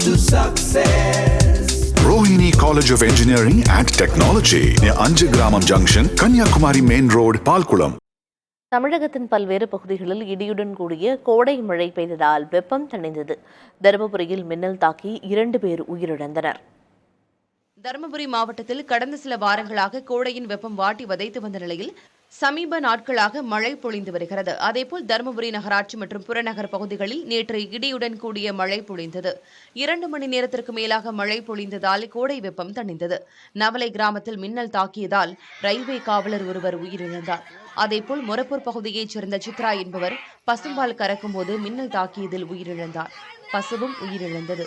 to success. Rohini College of Engineering and Technology near Anjagramam Junction, Kanyakumari Main Road, Palkulam. தமிழகத்தின் பல்வேறு பகுதிகளில் இடியுடன் கூடிய கோடை மழை பெய்ததால் வெப்பம் தணிந்தது. தருமபுரியில் மின்னல் தாக்கி 2 பேர் உயிரிழந்தனர். தருமபுரி மாவட்டத்தில் கடந்த சில வாரங்களாக கோடையின் வெப்பம் வாட்டி வதைத்து வந்த நிலையில் சமீப நாட்களாக மழை பொழிந்து வருகிறது. அதேபோல் தருமபுரி நகராட்சி மற்றும் புறநகர் பகுதிகளில் நேற்று இடியுடன் கூடிய மழை பொழிந்தது. 2 மணி நேரத்திற்கு மேலாக மழை பொழிந்ததால் கோடை வெப்பம் தணிந்தது. நவலை கிராமத்தில் மின்னல் தாக்கியதால் ரயில்வே காவலர் ஒருவர் உயிரிழந்தார். அதேபோல் மொரப்பூர் பகுதியைச் சேர்ந்த சித்ரா என்பவர் பசும்பால் கறக்கும் போது மின்னல் தாக்கியதில் உயிரிழந்தார். பசுவும் உயிரிழந்தது.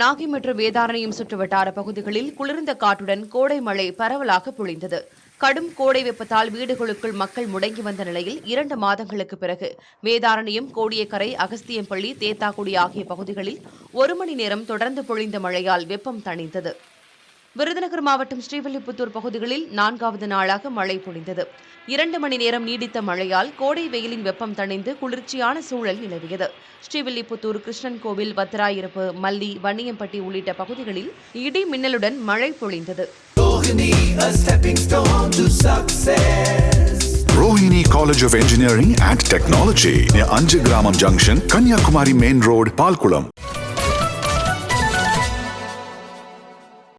நாகை மற்றும் வேதாரண்யம் சுற்றுவட்டார பகுதிகளில் குளிர்ந்த காற்றுடன் கோடை மழை பரவலாக பொழிந்தது. கடும் கோடை வெப்பத்தால் வீடுகளுக்குள் மக்கள் முடங்கி வந்த நிலையில் 2 மாதங்களுக்கு பிறகு வேதாரண்யம், கோடியக்கரை, அகஸ்தியம்பள்ளி, தேத்தாக்குடி ஆகிய பகுதிகளில் 1 மணி நேரம் தொடர்ந்து பொழிந்த மழையால் வெப்பம் தணிந்தது. விருதுநகர் மாவட்டம் ஸ்ரீவில்லிபுத்தூர் பகுதிகளில் 4வது நாளாக மழை பொழிந்தது. 2 மணி நேரம் நீடித்த மழையால் கோடை வெயிலின் வெப்பம் தணிந்து குளிர்ச்சியான சூழல் நிலவியது. ஸ்ரீவில்லிபுத்தூர், கிருஷ்ணன் கோவில், வத்திராயிருப்பு, மல்லி, வன்னியம்பட்டி உள்ளிட்ட பகுதிகளில் இடி மின்னலுடன் மழை பொழிந்தது. Rohini College of Engineering and Technology near Anjagramam Junction, Kanyakumari Main Road, Palkulam.